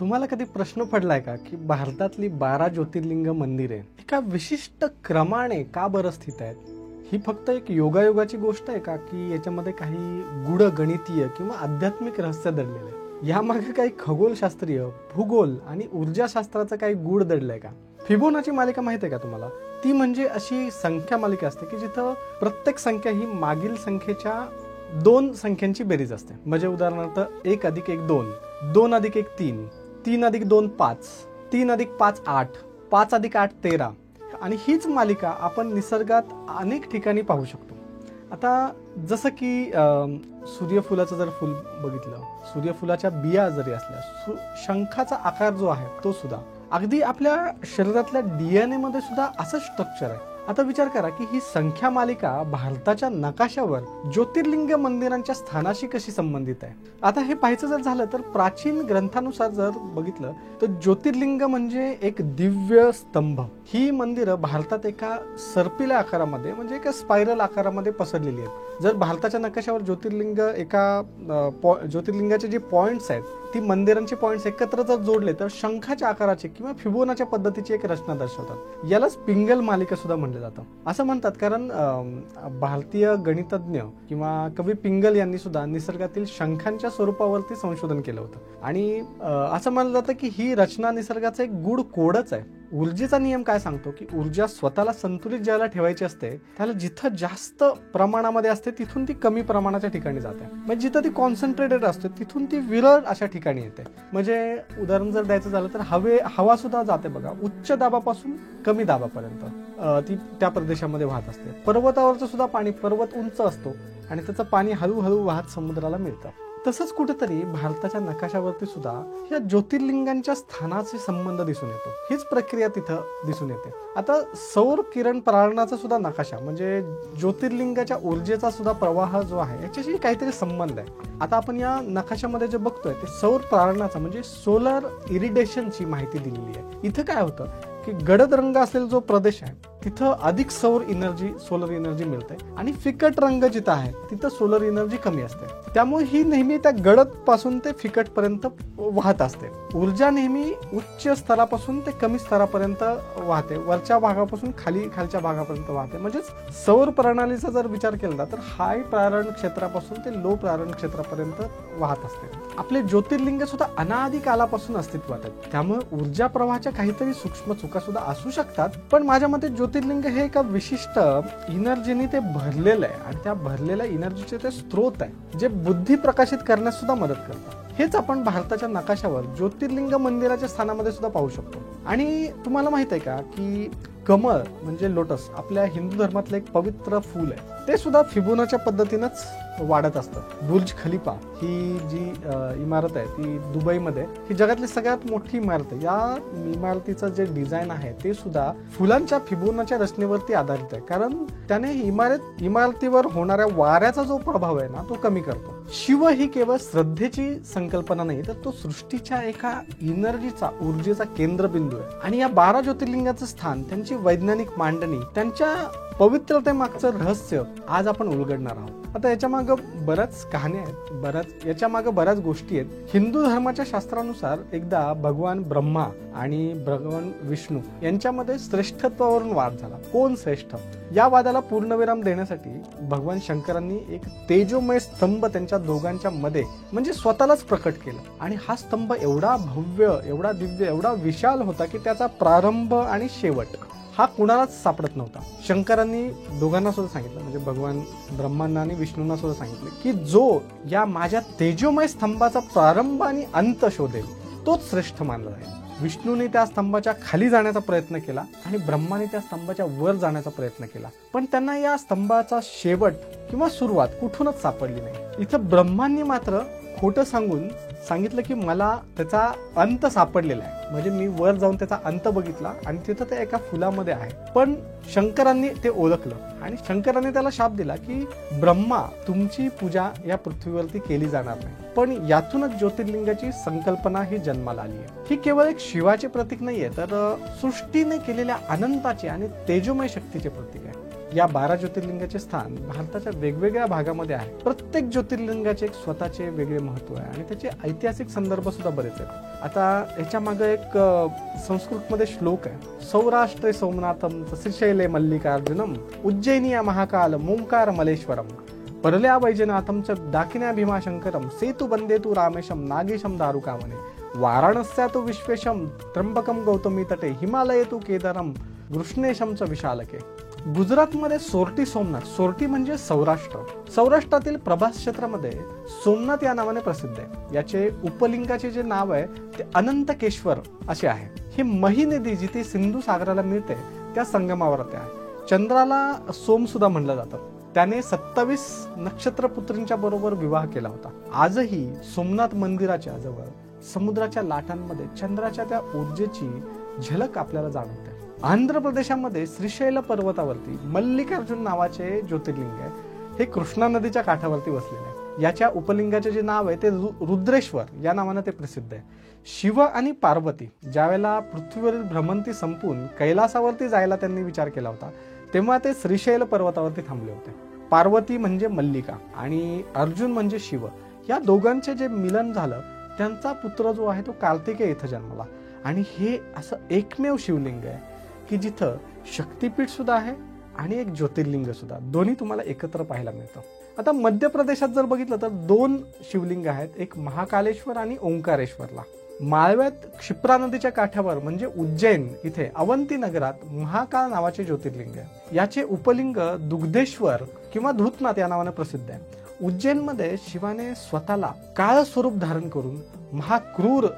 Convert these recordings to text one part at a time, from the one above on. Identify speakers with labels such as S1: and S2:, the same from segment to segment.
S1: तुम्हाला कधी प्रश्न पडलाय का की भारतातली 12 ज्योतिर्लिंग मंदिरे एका विशिष्ट क्रमाने का बरं स्थित आहेत? ही फक्त एक योगायोगाची गोष्ट आहे का की याच्यामध्ये काही गूढ गणितीय किंवा आध्यात्मिक रहस्य दडलेलं आहे? यामागे काही खगोलशास्त्रीय, भूगोल आणि ऊर्जाशास्त्राचं काही गूढ दडलंय का? फिबोनाची मालिका माहिती आहे का तुम्हाला? ती म्हणजे अशी संख्या मालिका असते की जिथं प्रत्येक संख्या ही मागील संख्येच्या 2 संख्यांची बेरीज असते. म्हणजे उदाहरणार्थ 1 + 1 2, 2 + 1 3, 3 + 2 5, 3 + 5 8, 5 + 8 13. आणि हीच मालिका आपण निसर्गात अनेक ठिकाणी पाहू शकतो. आता जसं की सूर्यफुलाचं जर फुल बघितलं, सूर्यफुलाच्या बिया जरी असल्या, शंखाचा आकार जो आहे तो सुद्धा अगदी आपल्या शरीरातल्या DNA मध्ये सुद्धा असं स्ट्रक्चर आहे. आता विचार करा की ही संख्या मालिका भारताच्या नकाशावर ज्योतिर्लिंग मंदिरांच्या स्थानाशी कशी संबंधित आहे. आता हे पाहायचं जर झालं तर प्राचीन ग्रंथानुसार जर बघितलं तर ज्योतिर्लिंग म्हणजे एक दिव्य स्तंभ. ही मंदिरं भारतात एका सर्पिल आकारामध्ये म्हणजे एका स्पायरल आकारामध्ये पसरलेली आहेत. जर भारताच्या नकाशावर ज्योतिर्लिंग ज्योतिर्लिंगाचे जे पॉइंट्स आहेत, ती मंदिरांचे पॉइंट्स एकत्र जर जोडले तर शंखाच्या आकाराचे किंवा फिबोनाच्या पद्धतीची एक रचना दर्शवतात. यालाच पिंगल मालिका सुद्धा म्हणलं जातं. असं म्हणतात कारण भारतीय गणितज्ञ किंवा कवी पिंगल यांनी सुद्धा निसर्गातील शंखांच्या स्वरूपावरती संशोधन केलं होतं. आणि असं मानलं जातं की ही रचना निसर्गाचा एक गूढ कोडच आहे. ऊर्जेचा नियम काय सांगतो की ऊर्जा स्वतःला संतुलित ज्याला ठेवायची असते त्याला जिथं जास्त प्रमाणामध्ये असते तिथून ती कमी प्रमाणाच्या ठिकाणी जाते. म्हणजे जिथं ती कॉन्सन्ट्रेटेड असते तिथून ती विरळ अशा ठिकाणी येते. म्हणजे उदाहरण जर द्यायचं झालं तर हवा सुद्धा जाते बघा, उच्च दाबापासून कमी दाबापर्यंत ती त्या प्रदेशामध्ये वाहत असते. पर्वतावरचं सुद्धा पाणी, पर्वत उंच असतो आणि त्याचं पाणी हळूहळू वाहत समुद्राला मिळतं. तसंच कुठेतरी भारताच्या नकाशावरती सुद्धा या ज्योतिर्लिंगांच्या स्थानाचे संबंध दिसून येतो. हीच प्रक्रिया तिथं दिसून येते. आता सौर किरण प्रारणाचा सुद्धा नकाशा म्हणजे ज्योतिर्लिंगाच्या ऊर्जेचा सुद्धा प्रवाह जो आहे याच्याशी काहीतरी संबंध आहे. आता आपण या नकाशामध्ये जे बघतोय ते सौर प्रारणाचा म्हणजे सोलर इरिडेशनची माहिती दिलेली आहे. इथं काय होतं की गडद रंग असलेला जो प्रदेश आहे तिथं अधिक सोलर एनर्जी मिळते आणि फिकट रंग जिथं आहे तिथं सोलर एनर्जी कमी असते. त्यामुळे ही नेहमी त्या गडद पासून ते फिकट पर्यंत वाहत असते. ऊर्जा नेहमी उच्च स्तरापासून ते कमी स्तरापर्यंत वाहते, वरच्या भागापासून खालच्या भागापर्यंत वाहते. म्हणजेच सौर प्रणालीचा जर विचार केला तर हाय प्रारण क्षेत्रापासून ते लो प्रारण क्षेत्रापर्यंत वाहत असते. आपले ज्योतिर्लिंग सुद्धा अनादी कालापासून अस्तित्वात आहेत. त्यामुळे ऊर्जा प्रवाहाच्या काहीतरी सूक्ष्म चुका सुद्धा असू शकतात. पण माझ्या मते ज्योतिर्लिंग हे एका विशिष्ट एनर्जीने ते भरलेलं आहे आणि त्या भरलेल्या एनर्जीचे ते स्रोत आहे जे बुद्धी प्रकाशित करण्यास सुद्धा मदत करतात. हेच आपण भारताच्या नकाशावर ज्योतिर्लिंग मंदिराच्या स्थानामध्ये सुद्धा पाहू शकतो. आणि तुम्हाला माहित आहे का की कमळ म्हणजे लोटस आपल्या हिंदू धर्मातलं एक पवित्र फूल आहे. ते सुद्धा फिबोनाच्या पद्धतीनंच वाढत असतं. बुर्ज खलिफा ही जी इमारत आहे ती दुबईमध्ये ही जगातली सगळ्यात मोठी इमारत आहे. या इमारतीचं जे डिझाईन आहे ते सुद्धा फुलांच्या फिबोनाच्या रचनेवरती आधारित आहे. कारण त्याने इमारतीवर होणाऱ्या वाऱ्याचा जो प्रभाव आहे ना तो कमी करतो. शिव ही केवळ श्रद्धेची संकल्पना नाही तर तो सृष्टीच्या एका एनर्जीचा, ऊर्जेचा केंद्रबिंदू आहे. आणि या 12 ज्योतिर्लिंगाचं स्थान, त्यांची वैज्ञानिक मांडणी, त्यांच्या पवित्रतेमागचं रहस्य आज आपण उलगडणार आहोत. आता याच्या मागे बऱ्याच कहाण्या आहेत, याच्या मागे बऱ्याच गोष्टी आहेत. हिंदू धर्माच्या शास्त्रानुसार एकदा भगवान ब्रह्मा आणि भगवान विष्णू यांच्यामध्ये श्रेष्ठत्वावरून वाद झाला. कोण श्रेष्ठ या वादाला पूर्णविराम देण्यासाठी भगवान शंकरांनी एक तेजोमय स्तंभ त्यांच्या दोघांच्या मध्ये म्हणजे स्वतःलाच प्रकट केला. आणि हा स्तंभ एवढा भव्य, एवढा दिव्य, एवढा विशाल होता की त्याचा प्रारंभ आणि शेवट हा कुणालाच सापडत नव्हता. शंकरांनी दोघांना सुद्धा सांगितलं म्हणजे भगवान ब्रह्मांना आणि विष्णूंना सुद्धा सांगितलं की जो या माझ्या तेजोमय स्तंभाचा प्रारंभ आणि अंत शोधेल तोच श्रेष्ठ मानला जाईल. विष्णूने त्या स्तंभाच्या खाली जाण्याचा प्रयत्न केला आणि ब्रह्माने त्या स्तंभाच्या वर जाण्याचा प्रयत्न केला, पण त्यांना या स्तंभाचा शेवट किंवा सुरुवात कुठूनच सापडली नाही. इथं ब्रह्मांनी मात्र खोटं सांगितलं की मला त्याचा अंत सापडलेला आहे. म्हणजे मी वर जाऊन त्याचा अंत बघितला आणि तिथं ते एका फुलामध्ये आहे. पण शंकरांनी ते ओळखलं आणि शंकरांनी त्याला शाप दिला की ब्रह्मा तुमची पूजा या पृथ्वीवरती केली जाणार नाही. पण यातूनच ज्योतिर्लिंगाची संकल्पना ही जन्माला आली आहे. ही केवळ एक शिवाचे प्रतीक नाहीये तर सृष्टीने केलेल्या अनंताचे आणि तेजोमय शक्तीचे प्रतीक आहे. या 12 ज्योतिर्लिंगाचे स्थान भारताच्या वेगवेगळ्या भागामध्ये आहे. प्रत्येक ज्योतिर्लिंगाचे एक स्वतःचे वेगळे महत्व आहे आणि त्याचे ऐतिहासिक संदर्भ सुद्धा बरेच आहेत. आता याच्या मागे एक संस्कृतमध्ये श्लोक आहे, सौराष्ट्रे सोमनाथम श्रीशैले मल्लिकार्जुनम उज्जैनिया महाकाल ओंकार मलेश्वरम परल्या वैजनाथम च दाकिन्या भीमाशंकरम सेतु बंदे तु रामेशम नागेशम दारुकामने वाराणस्या तु विश्वेशम त्र्यंबकम गौतमी तटे हिमालये तु केदारम कृष्णेशम च विशालके. गुजरातमध्ये सोरटी सोमनाथ, सोरटी म्हणजे सौराष्ट्र, सौराष्ट्रातील प्रभास क्षेत्रामध्ये सोमनाथ या नावाने प्रसिद्ध आहे. याचे उपलिंगाचे जे नाव आहे ते अनंतकेश्वर असे आहे. ही मही नदी जिथे सिंधू सागराला मिळते त्या संगमावर आहे. चंद्राला सोम सुद्धा म्हणलं जातं. त्याने 27 नक्षत्रपुत्रींच्या बरोबर विवाह केला होता. आजही सोमनाथ मंदिराच्या जवळ समुद्राच्या लाटांमध्ये चंद्राच्या त्या ऊर्जेची झलक आपल्याला जाणवते. आंध्र प्रदेशामध्ये श्रीशैल पर्वतावरती मल्लिकार्जुन नावाचे ज्योतिर्लिंग आहे. हे कृष्णा नदीच्या काठावरती वसलेले आहे. याच्या उपलिंगाचे जे नाव आहे ते रुद्रेश्वर या नावाने ते प्रसिद्ध आहे. शिव आणि पार्वती ज्यावेळेला पृथ्वीवरील भ्रमंती संपून कैलासावरती जायला त्यांनी विचार केला होता तेव्हा ते श्रीशैल पर्वतावरती थांबले होते. पार्वती म्हणजे मल्लिका आणि अर्जुन म्हणजे शिव. या दोघांचे जे मिलन झालं त्यांचा पुत्र जो आहे तो कार्तिकेय इथं जन्मला. आणि हे असं एकमेव शिवलिंग आहे की जिथं शक्तिपीठ सुद्धा आहे आणि एक ज्योतिर्लिंग सुद्धा, दोन्ही तुम्हाला एकत्र पाहायला मिळतं. आता मध्य प्रदेशात जर बघितलं तर 2 शिवलिंग आहेत, एक महाकालेश्वर आणि ओंकारेश्वरला. माळव्यात क्षिप्रा नदीच्या काठावर म्हणजे उज्जैन इथे अवंती नगरात महाकाल नावाचे ज्योतिर्लिंग आहे. याचे उपलिंग दुग्धेश्वर किंवा धूतनाथ या नावाने प्रसिद्ध आहे. उज्जैनमध्ये शिवाने स्वतःला काळ स्वरूप धारण करून महाक्रूर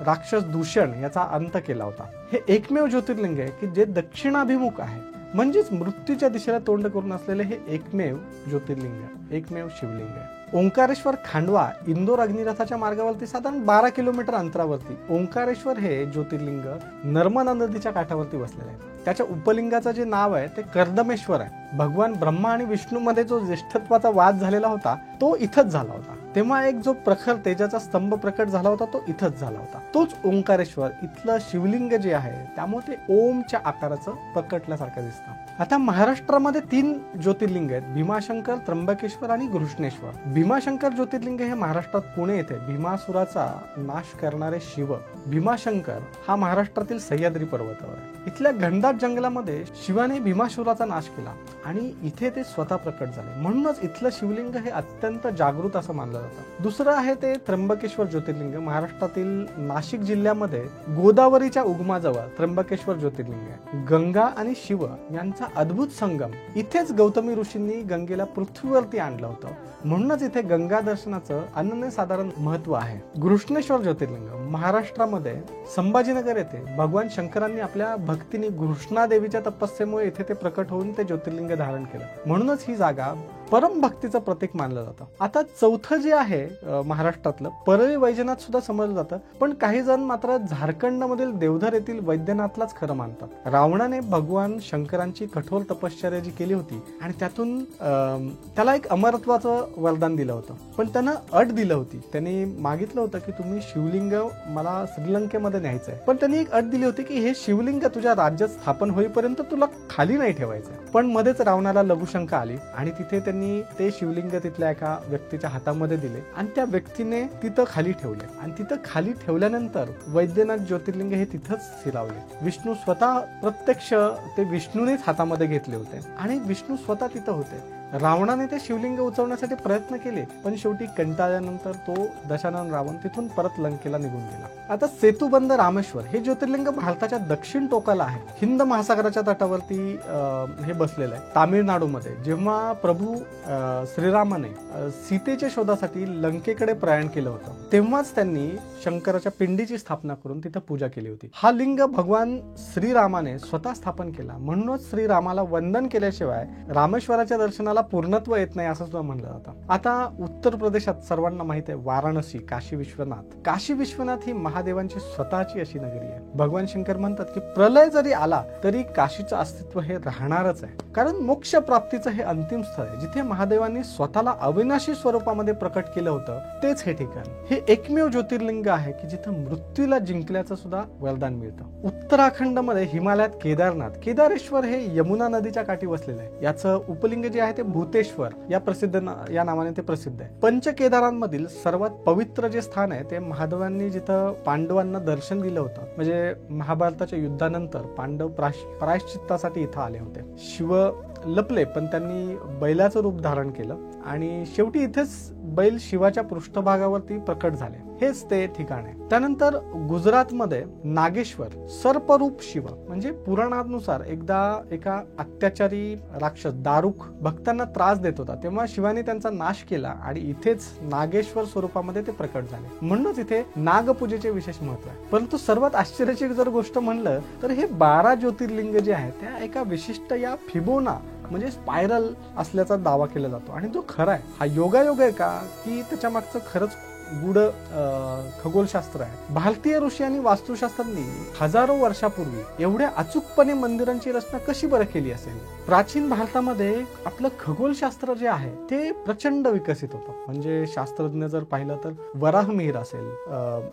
S1: राक्षस दूषण याचा अंत केला होता. हे एकमेव ज्योतिर्लिंग आहे की जे दक्षिणाभिमुख आहे, म्हणजेच मृत्यूच्या दिशेला तोंड करून असलेले हे एकमेव ज्योतिर्लिंग, एकमेव शिवलिंग आहे. ओंकारेश्वर खांडवा इंदोर अग्निरथाच्या मार्गावरती साधारण 12 किलोमीटर अंतरावरती ओंकारेश्वर हे ज्योतिर्लिंग नर्मदा नदीच्या काठावरती वसलेले आहे. त्याच्या उपलिंगाचं जे नाव आहे ते कर्दमेश्वर आहे. भगवान ब्रह्मा आणि विष्णू मध्ये जो ज्येष्ठत्वाचा वाद झालेला होता तो इथंच झाला होता. तेव्हा एक जो प्रखर तेजाचा स्तंभ प्रकट झाला होता तो इथंच झाला होता. तोच ओंकारेश्वर इथलं शिवलिंग जे आहे त्यामुळे ते ओमच्या आकाराचं प्रकटल्यासारखं दिसतं. आता महाराष्ट्रामध्ये 3 ज्योतिर्लिंग आहेत, भीमाशंकर, त्र्यंबकेश्वर आणि घृष्णेश्वर. भीमाशंकर ज्योतिर्लिंग हे महाराष्ट्रात पुणे येथे भीमासुराचा नाश करणारे शिव भीमाशंकर हा महाराष्ट्रातील सह्याद्री पर्वतावर आहे. इथल्या घनदाट जंगलामध्ये शिवाने भीमासुराचा नाश केला आणि इथे ते स्वतः प्रकट झाले. म्हणूनच इथलं शिवलिंग हे अत्यंत जागृत असं मानलं जातं. दुसरं आहे ते त्र्यंबकेश्वर ज्योतिर्लिंग, महाराष्ट्रातील नाशिक जिल्ह्यामध्ये गोदावरीच्या उगमाजवळ त्र्यंबकेश्वर ज्योतिर्लिंग आहे. गंगा आणि शिव यांचा अद्भुत संगम, इथेच गौतमी ऋषींनी गंगेला पृथ्वीवरती आणलं होतं. म्हणूनच इथे गंगा दर्शनाचं अनन्यसाधारण महत्व आहे. घृष्णेश्वर ज्योतिर्लिंग महाराष्ट्रामध्ये संभाजीनगर येथे भगवान शंकरांनी आपल्या भक्तीने घृष्णा देवीच्या तपस्येमुळे इथे ते प्रकट होऊन ते ज्योतिर्लिंग धारण केलं. म्हणूनच ही जागा परम भक्तीचं प्रतीक मानलं जातं. आता चौथं जे आहे महाराष्ट्रातलं परळी वैजनाथ सुद्धा समजलं जातं, पण काही जण मात्र झारखंड मधील देवधर येथील वैद्यनाथलाच खरं मानतात. रावणाने भगवान शंकरांची कठोर तपश्चर्या जी केली होती आणि त्यातून त्याला एक अमरत्वाचं वरदान दिलं होतं, पण त्यानं अट दिलं होती. त्यांनी मागितलं होतं की तुम्ही शिवलिंग मला श्रीलंकेमध्ये न्यायचंय, पण त्यांनी एक अट दिली होती की हे शिवलिंग तुझ्या राज्यात स्थापन होईपर्यंत तुला खाली नाही ठेवायचंय. पण मध्येच रावणाला लघुशंका आली आणि तिथे त्यांनी ते शिवलिंग तिथल्या एका व्यक्तीच्या हातामध्ये दिले आणि त्या व्यक्तीने तिथं खाली ठेवले आणि तिथं खाली ठेवल्यानंतर वैद्यनाथ ज्योतिर्लिंग हे तिथंच स्थिरावले. विष्णू स्वतः प्रत्यक्ष ते विष्णूनेच हातामध्ये घेतले होते आणि विष्णू स्वतः तिथं होते. रावणाने ते शिवलिंग उचलण्यासाठी प्रयत्न केले, पण शेवटी कंटाळल्यानंतर तो दशानन रावण तिथून परत लंकेला निघून गेला. आता सेतुबंद रामेश्वर हे ज्योतिर्लिंग भारताच्या दक्षिण टोकाला आहे. हिंद महासागराच्या तटावरती हे बसलेलं आहे तामिळनाडूमध्ये. जेव्हा प्रभू श्रीरामाने सीतेच्या शोधासाठी लंकेकडे प्रयाण केलं होतं तेव्हाच त्यांनी शंकराच्या पिंडीची स्थापना करून तिथं पूजा केली होती. हा लिंग भगवान श्रीरामाने स्वतः स्थापन केला. म्हणूनच श्रीरामाला वंदन केल्याशिवाय रामेश्वराच्या दर्शनाला त्याला पूर्णत्व येत नाही असं सुद्धा म्हणलं जातं. आता उत्तर प्रदेशात सर्वांना माहित आहे वाराणसी, काशी विश्वनाथ. काशी विश्वनाथ ही महादेवांची स्वतःची अशी नगरी आहे. भगवान शंकर म्हणतात की प्रलय जरी आला तरी काशीचं अस्तित्व हे राहणारच आहे, कारण मोक्ष प्राप्तीचं हे अंतिम स्थळ आहे. जिथे महादेवांनी स्वतःला अविनाशी स्वरूपामध्ये प्रकट केलं होतं तेच हे ठिकाण. हे एकमेव ज्योतिर्लिंग आहे की जिथं मृत्यूला जिंकल्याचं सुद्धा वरदान मिळतं. उत्तराखंड मध्ये हिमालयात केदारनाथ, केदारेश्वर हे यमुना नदीच्या काठी वसलेलं आहे. याचं उपलिंग जे आहे ते भूतेश्वर या नावाने ते प्रसिद्ध आहे. पंचकेदारांमधील सर्वात पवित्र जे स्थान आहे ते महादेवांनी जिथं पांडवांना दर्शन दिलं होतं, म्हणजे महाभारताच्या युद्धानंतर पांडव प्रायश्चित्तासाठी इथं आले होते. शिव लपले पण त्यांनी बैलाचं रूप धारण केलं आणि शेवटी इथेच बैल शिवाच्या पृष्ठभागावरती प्रकट झाले. हेच ते ठिकाण आहे. त्यानंतर गुजरातमध्ये नागेश्वर, सर्परूप शिव, म्हणजे पुराणानुसार एकदा एका अत्याचारी राक्षस दारुक भक्तांना त्रास देत होता, तेव्हा शिवाने त्यांचा नाश केला आणि इथेच नागेश्वर स्वरूपामध्ये ते प्रकट झाले. म्हणूनच इथे नागपूजेचे विशेष महत्व आहे. परंतु सर्वात आश्चर्याची जर गोष्ट म्हणलं तर हे 12 ज्योतिर्लिंग जे आहेत त्या एका विशिष्ट या फिबोना म्हणजे स्पायरल असल्याचा दावा केला जातो. आणि तो खरा आहे. हा योगायोग आहे का की त्याच्या मागचं खरंच गूढ खगोलशास्त्र आहे? भारतीय ऋषी आणि वास्तुशास्त्रज्ञांनी हजारो वर्षापूर्वी एवढ्या अचूकपणे मंदिरांची रचना कशी बरं केली असेल? प्राचीन भारतामध्ये आपलं खगोलशास्त्र जे आहे ते प्रचंड विकसित होतं. म्हणजे शास्त्रज्ञ जर पाहिलं तर वराहमिहिर असेल,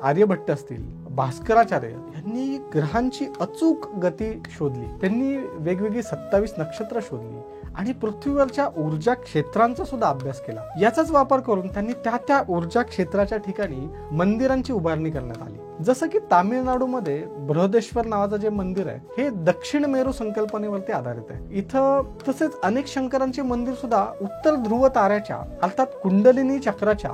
S1: आर्यभट्ट असतील, भास्कराचार्य यांनी ग्रहांची अचूक गती शोधली. त्यांनी वेगवेगळी 27 नक्षत्र शोधली आणि पृथ्वीवरच्या ऊर्जा क्षेत्रांचा सुद्धा अभ्यास केला. याचाच वापर करून त्यांनी त्या ऊर्जा क्षेत्राच्या ठिकाणी मंदिरांची उभारणी करण्यात आली. जसं की तामिळनाडूमध्ये बृहदेश्वर नावाचं जे मंदिर आहे हे दक्षिण मेरू संकल्पनेवरती आधारित आहे. इथं तसेच अनेक शंकरांचे मंदिर सुद्धा उत्तर ध्रुव ताऱ्याच्या अर्थात कुंडलिनी चक्राच्या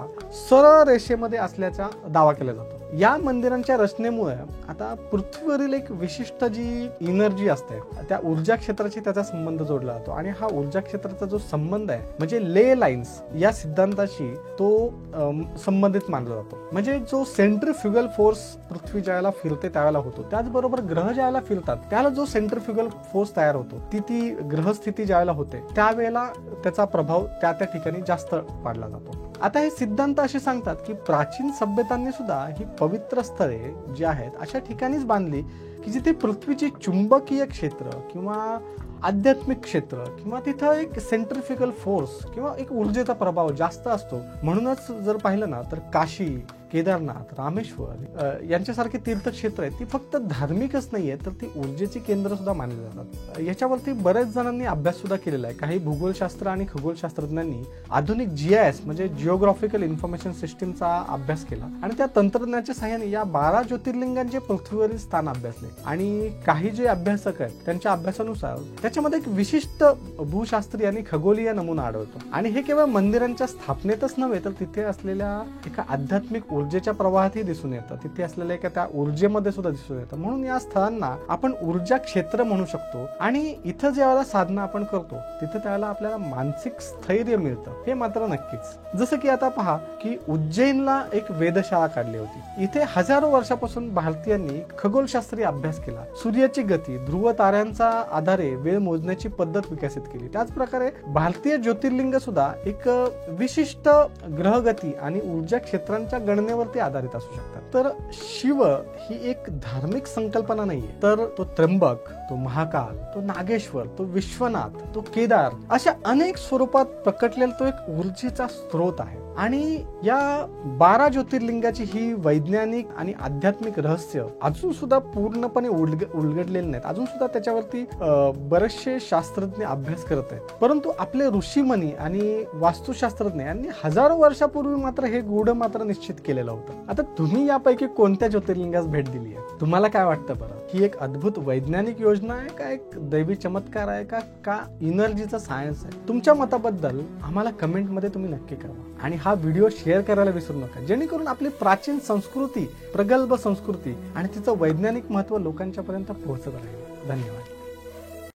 S1: सरळ रेषेमध्ये असल्याचा दावा केला जातो. या मंदिरांच्या रचनेमुळे आता पृथ्वीवरील एक विशिष्ट जी एनर्जी असते त्या ऊर्जा क्षेत्राशी त्याचा संबंध जोडला जातो आणि हा ऊर्जा क्षेत्राचा जो संबंध आहे म्हणजे ले लाईन्स या सिद्धांताशी तो संबंधित मानला जातो. म्हणजे जो सेंट्रीफ्युगल फोर्स पृथ्वी ज्याला फिरते त्यावेळेला होतो, त्याचबरोबर ग्रह ज्याला फिरतात त्याला जो सेंट्रीफ्युगल फोर्स तयार होतो ती ग्रहस्थिती ज्यावेळेला होते त्यावेळेला त्याचा प्रभाव त्या ठिकाणी जास्त पाडला जातो. आता हे सिद्धांत असे सांगतात की प्राचीन सभ्यतांनी सुद्धा ही पवित्र स्थळे जी आहेत अशा ठिकाणीच बांधली की जिथे पृथ्वीचे चुंबकीय क्षेत्र किंवा आध्यात्मिक क्षेत्र किंवा तिथं एक सेंट्रीफ्युगल फोर्स किंवा एक ऊर्जेचा प्रभाव जास्त असतो. म्हणूनच जर पाहिलं ना तर काशी, केदारनाथ, रामेश्वर यांच्यासारखे तीर्थक्षेत्र आहेत ती फक्त धार्मिकच नाहीये तर ती ऊर्जेची केंद्र सुद्धा मानली जातात. याच्यावरती बरेच जणांनी अभ्यास सुद्धा केलेला आहे. काही भूगोलशास्त्र आणि खगोलशास्त्रज्ञांनी आधुनिक GIS म्हणजे जिओग्राफिकल इन्फॉर्मेशन सिस्टीमचा अभ्यास केला आणि त्या तंत्रज्ञानाच्या सहाय्याने या 12 ज्योतिर्लिंगांचे पृथ्वीवरील स्थान अभ्यासले. आणि काही जे अभ्यासक आहेत त्यांच्या अभ्यासानुसार त्याच्यामध्ये एक विशिष्ट भूशास्त्रीय आणि खगोलीय नमुना आढळतो. आणि हे केवळ मंदिरांच्या स्थापनेतच नव्हे तर तिथे असलेल्या एका आध्यात्मिक ऊर्जेच्या प्रवाहातही दिसून येतं. तिथे असलेल्या एका त्या ऊर्जेमध्ये सुद्धा दिसून येतं. म्हणून या स्थळांना आपण ऊर्जा क्षेत्र म्हणू शकतो. आणि इथं ज्यावेळेला साधना आपण करतो तिथे त्यावेळेला आपल्याला मानसिक स्थैर्य मिळतं हे मात्र नक्कीच. जसं की आता पहा की उज्जैनला एक वेधशाळा काढली होती. इथे हजारो वर्षापासून भारतीयांनी खगोलशास्त्रीय अभ्यास केला. सूर्याची गती, ध्रुव ताऱ्यांचा आधारे वेळ मोजण्याची पद्धत विकसित केली. त्याच प्रकारे भारतीय ज्योतिर्लिंग सुद्धा एक विशिष्ट ग्रहगती आणि ऊर्जा क्षेत्रांच्या गणनेवरती आधारित असू शकतात. तर शिव ही एक धार्मिक संकल्पना नाहीये तर तो त्र्यंबक, तो महाकाल, तो नागेश्वर, तो विश्वनाथ, तो केदार अशा अनेक स्वरूपात प्रकटलेला तो एक ऊर्जेचा स्रोत आहे. आणि या 12 ज्योतिर्लिंगाची ही वैज्ञानिक आणि आध्यात्मिक रहस्य अजून सुद्धा पूर्णपणे उलगडलेले नाहीत. अजून सुद्धा त्याच्यावरती बरेचसे शास्त्रज्ञ अभ्यास करत आहेत. परंतु आपले ऋषीमुनी आणि वास्तुशास्त्रज्ञ यांनी हजारो वर्षापूर्वी मात्र हे गूढ मात्र निश्चित केलेलं होतं. आता तुम्ही यापैकी कोणत्या ज्योतिर्लिंगास भेट दिली आहे? तुम्हाला काय वाटतं बरं? ही एक अद्भुत वैज्ञानिक योजना आहे का एक दैवी चमत्कार आहे का एनर्जीचा सायन्स आहे? तुमच्या मताबद्दल आम्हाला कमेंटमध्ये तुम्ही नक्की कळवा आणि हा व्हिडिओ शेअर करायला विसरू नका, जेणेकरून आपली प्राचीन संस्कृती, प्रगल्भ संस्कृती आणि तिचं वैज्ञानिक महत्त्व लोकांच्या पर्यंत पोहोचत राहील. धन्यवाद.